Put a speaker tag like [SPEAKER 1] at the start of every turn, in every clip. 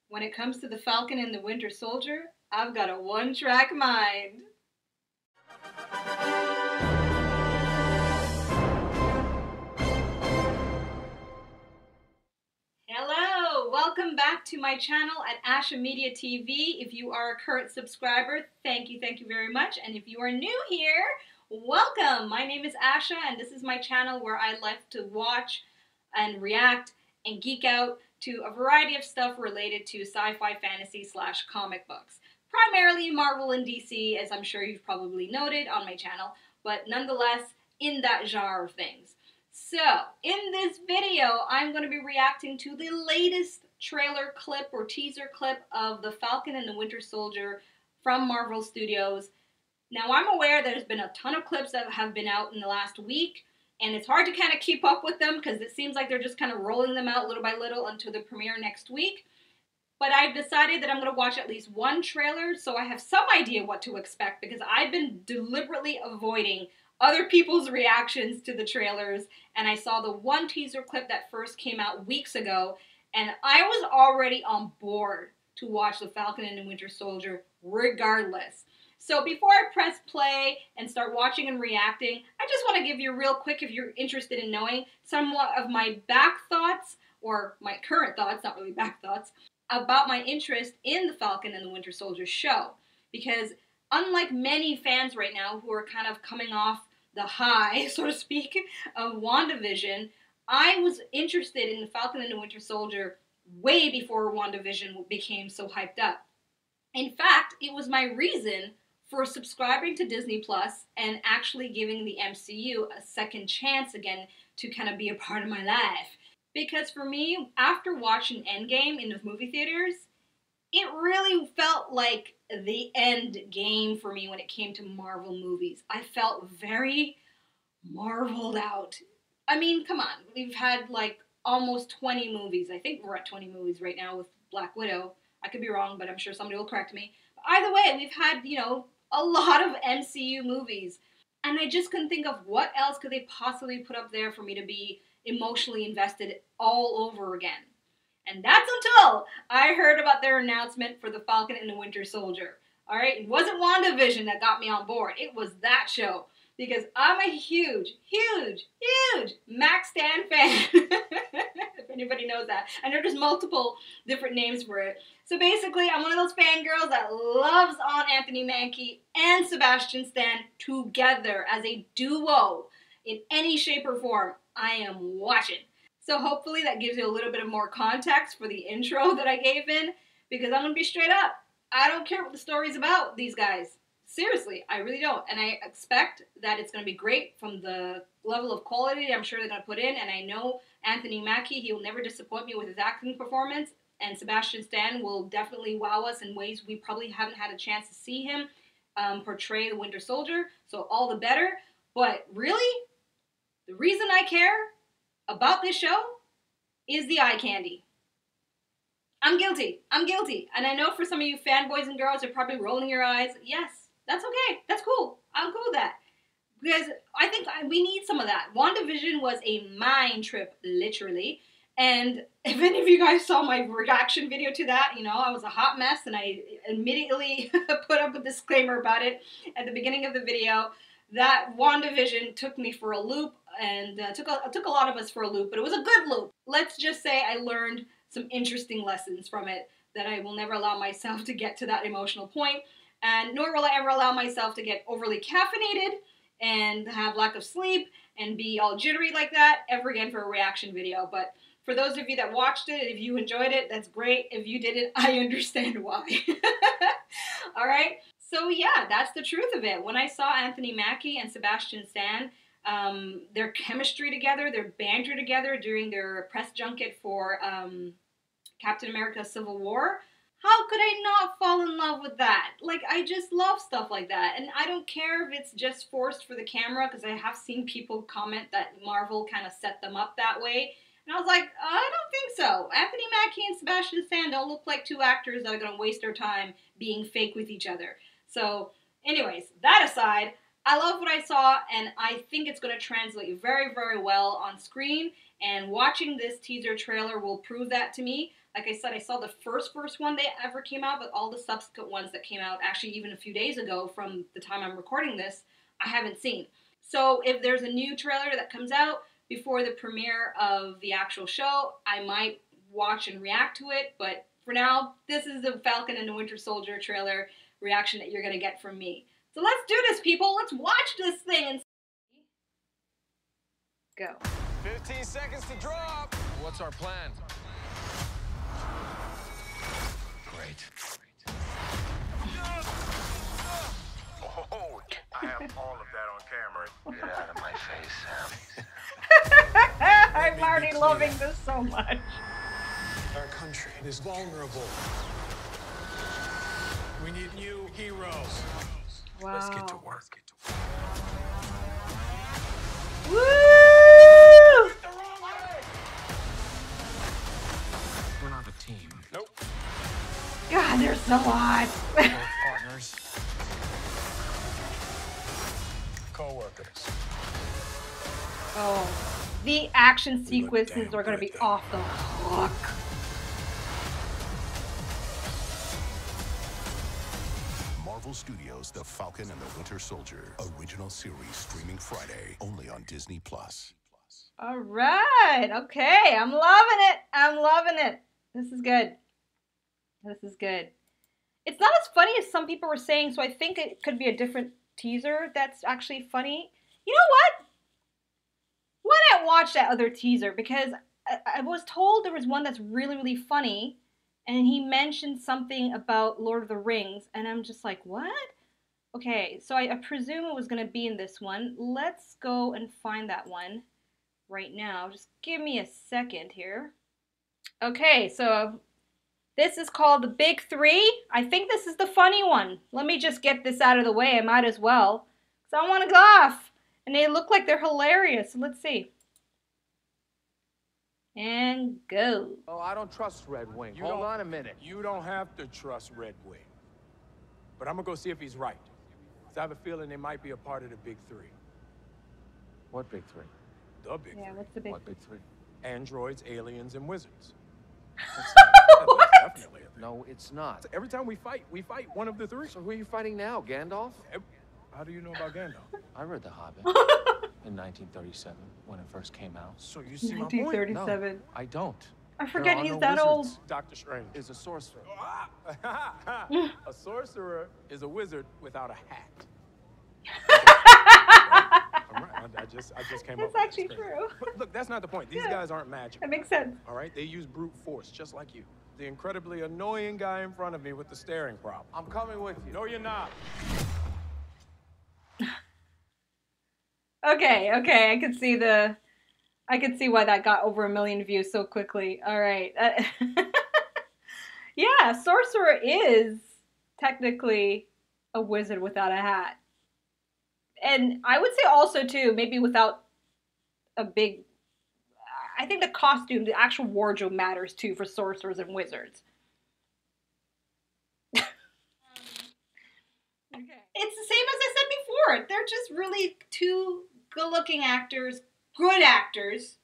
[SPEAKER 1] When it comes to the Falcon and the Winter Soldier, I've got a one-track mind. Hello! Welcome back to my channel at Asha Media TV. If you are a current subscriber, thank you very much. And if you are new here, welcome! My name is Asha and this is my channel where I like to watch and react and geek out to a variety of stuff related to sci-fi, fantasy / comic books. Primarily Marvel and DC, as I'm sure you've probably noted on my channel, but nonetheless in that genre of things. So, in this video, I'm going to be reacting to the latest trailer clip or teaser clip of the Falcon and the Winter Soldier from Marvel Studios. Now, I'm aware there's been a ton of clips that have been out in the last week, and it's hard to kind of keep up with them because it seems like they're just kind of rolling them out little by little until the premiere next week. But I've decided that I'm going to watch at least one trailer so I have some idea what to expect because I've been deliberately avoiding other people's reactions to the trailers, and I saw the one teaser clip that first came out weeks ago, and I was already on board to watch The Falcon and the Winter Soldier regardless. So before I press play and start watching and reacting, I just want to give you real quick, if you're interested in knowing, somewhat of my back thoughts, or my current thoughts, not really back thoughts, about my interest in The Falcon and the Winter Soldier show. Because unlike many fans right now who are kind of coming off the high, so to speak, of WandaVision, I was interested in The Falcon and the Winter Soldier way before WandaVision became so hyped up. In fact, it was my reason for subscribing to Disney Plus and actually giving the MCU a second chance again to kind of be a part of my life. Because for me, after watching Endgame in the movie theaters, it really felt like the end game for me when it came to Marvel movies. I felt very marveled out. I mean, come on, we've had like almost 20 movies. I think we're at 20 movies right now with Black Widow. I could be wrong, but I'm sure somebody will correct me. But either way, we've had, you know, a lot of MCU movies. And I just couldn't think of what else could they possibly put up there for me to be emotionally invested all over again. And that's until I heard about their announcement for The Falcon and the Winter Soldier. Alright, it wasn't WandaVision that got me on board. It was that show. Because I'm a huge Max Stan fan. If anybody knows that. I know there's multiple different names for it. So basically, I'm one of those fangirls that loves on Anthony Mackie and Sebastian Stan together as a duo in any shape or form. I am watching. So hopefully that gives you a little bit of more context for the intro that I gave in, because I'm going to be straight up. I don't care what the story's about, these guys. Seriously, I really don't. And I expect that it's going to be great from the level of quality I'm sure they're going to put in. And I know Anthony Mackie, he will never disappoint me with his acting performance. And Sebastian Stan will definitely wow us in ways we probably haven't had a chance to see him portray the Winter Soldier. So all the better. But really, the reason I care about this show is the eye candy. I'm guilty. And I know for some of you fanboys and girls are probably rolling your eyes. Yes, that's okay. That's cool. I'm cool with that. Because I think we need some of that. WandaVision was a mind trip, literally. And if any of you guys saw my reaction video to that, you know, I was a hot mess and I immediately put up a disclaimer about it at the beginning of the video. That WandaVision took me for a loop and took a lot of us for a loop, but it was a good loop. Let's just say I learned some interesting lessons from it that I will never allow myself to get to that emotional point, and nor will I ever allow myself to get overly caffeinated and have lack of sleep and be all jittery like that ever again for a reaction video. But for those of you that watched it, if you enjoyed it, that's great. If you didn't, I understand why. Alright? So yeah, that's the truth of it. When I saw Anthony Mackie and Sebastian Stan, their chemistry together, their banter together during their press junket for Captain America Civil War, how could I not fall in love with that? Like, I just love stuff like that. And I don't care if it's just forced for the camera, because I have seen people comment that Marvel kind of set them up that way. And I was like, I don't think so. Anthony Mackie and Sebastian Stan don't look like two actors that are going to waste their time being fake with each other. So, anyways, that aside, I love what I saw, and I think it's going to translate very well on screen, and watching this teaser trailer will prove that to me. Like I said, I saw the first one that ever came out, but all the subsequent ones that came out, actually even a few days ago from the time I'm recording this, I haven't seen. So if there's a new trailer that comes out before the premiere of the actual show, I might watch and react to it. But for now, this is the Falcon and the Winter Soldier trailer reaction that you're going to get from me. So let's do this, people. Let's watch this thing and go.
[SPEAKER 2] 15 seconds to drop. What's our plan? Great.
[SPEAKER 3] Oh, I have all of that on camera.
[SPEAKER 2] Get out of my face, Sam.
[SPEAKER 1] I'm already loving this so much.
[SPEAKER 3] Our country is vulnerable. We need new heroes.
[SPEAKER 1] Wow.
[SPEAKER 3] Let's get to work.
[SPEAKER 1] Woo!
[SPEAKER 3] We're not a team. Nope.
[SPEAKER 1] God, there's so much.
[SPEAKER 3] Both partners. Co-workers.
[SPEAKER 1] Oh, the action sequences are going to be off the hook.
[SPEAKER 4] Marvel Studios' The Falcon and the Winter Soldier. Original series streaming Friday, only on Disney+.
[SPEAKER 1] All right. Okay. I'm loving it. I'm loving it. This is good. This is good. It's not as funny as some people were saying, so I think it could be a different teaser that's actually funny. You know what? Why not watch that other teaser? Because I was told there was one that's really, really funny, and he mentioned something about Lord of the Rings, and I'm just like, what? Okay, so I presume it was going to be in this one. Let's go and find that one right now. Just give me a second here. Okay, so this is called The Big Three. I think this is the funny one. Let me just get this out of the way. I might as well, because I want to laugh. And they look like they're hilarious. So let's see. And go.
[SPEAKER 2] Oh, I don't trust Red Wing. Hold on a minute.
[SPEAKER 5] You don't have to trust Red Wing. But I'm gonna go see if he's right. 'Cause I have a feeling they might be a part of the Big Three.
[SPEAKER 2] What big three?
[SPEAKER 5] The Big
[SPEAKER 1] Yeah,
[SPEAKER 5] Three.
[SPEAKER 1] what's the big?
[SPEAKER 2] What big three?
[SPEAKER 5] Androids, aliens, and wizards.
[SPEAKER 1] What?
[SPEAKER 5] Definitely a thing.
[SPEAKER 2] No, it's not.
[SPEAKER 5] Every time we fight one of the three.
[SPEAKER 2] So who are you fighting now, Gandalf?
[SPEAKER 5] How do you know about Gandalf?
[SPEAKER 2] I read The Hobbit in 1937 when it first came out.
[SPEAKER 5] So you see my point?
[SPEAKER 1] 1937.
[SPEAKER 2] No, I don't.
[SPEAKER 1] I forget
[SPEAKER 2] There are
[SPEAKER 1] he's
[SPEAKER 2] no
[SPEAKER 1] that old.
[SPEAKER 2] wizards.
[SPEAKER 5] Doctor Strange
[SPEAKER 2] Is a sorcerer.
[SPEAKER 5] A sorcerer is a wizard without a hat. All right, I just came up
[SPEAKER 1] That's
[SPEAKER 5] with
[SPEAKER 1] actually
[SPEAKER 5] that.
[SPEAKER 1] true.
[SPEAKER 5] But look, that's not the point. These
[SPEAKER 1] Yeah.
[SPEAKER 5] guys aren't magic.
[SPEAKER 1] That makes sense.
[SPEAKER 5] All right, they use brute force just like you. The incredibly annoying guy in front of me with the staring problem.
[SPEAKER 2] I'm coming with you.
[SPEAKER 5] No, you're not.
[SPEAKER 1] Okay, I could see why that got over 1 million views so quickly. All right. Yeah, sorcerer is technically a wizard without a hat. And I would say also too, maybe without a big, I think the costume, the actual wardrobe matters too for sorcerers and wizards. Okay. It's the same as I said before. They're just really two good-looking actors, good actors,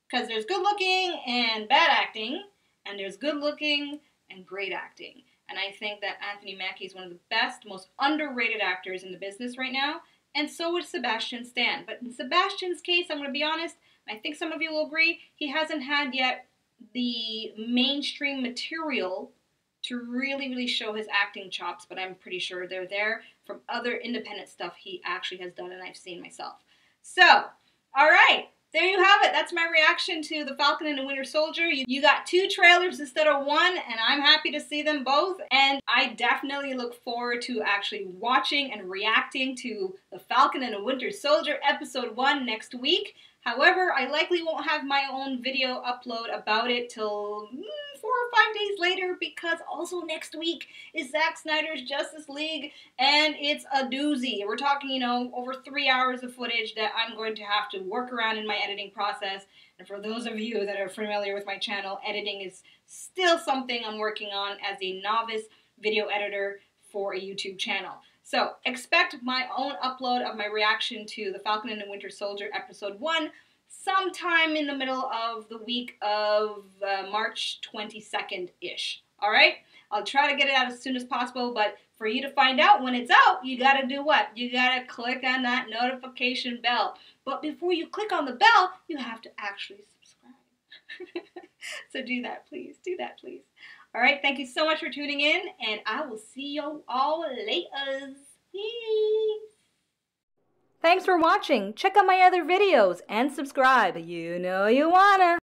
[SPEAKER 1] because there's good-looking and bad acting, and there's good-looking and great acting. And I think that Anthony Mackie is one of the best, most underrated actors in the business right now, and so is Sebastian Stan. But in Sebastian's case, I'm going to be honest, I think some of you will agree, he hasn't had yet the mainstream material to really, really show his acting chops, but I'm pretty sure they're there from other independent stuff he actually has done and I've seen myself. So, all right, there you have it. That's my reaction to The Falcon and the Winter Soldier. You got 2 trailers instead of 1, and I'm happy to see them both. And I definitely look forward to actually watching and reacting to The Falcon and the Winter Soldier Episode 1 next week. However, I likely won't have my own video upload about it till 4 or 5 days later, because also next week is Zack Snyder's Justice League, and it's a doozy. We're talking, you know, over 3 hours of footage that I'm going to have to work around in my editing process. And for those of you that are familiar with my channel, editing is still something I'm working on as a novice video editor for a YouTube channel. So expect my own upload of my reaction to The Falcon and the Winter Soldier Episode 1 sometime in the middle of the week of March 22nd-ish. All right? I'll try to get it out as soon as possible, but for you to find out when it's out, you got to do what? You got to click on that notification bell. But before you click on the bell, you have to actually subscribe. So do that, please. Do that, please. All right, thank you so much for tuning in, and I will see you all later. Peace. Thanks for watching. Check out my other videos and subscribe. You know you wanna.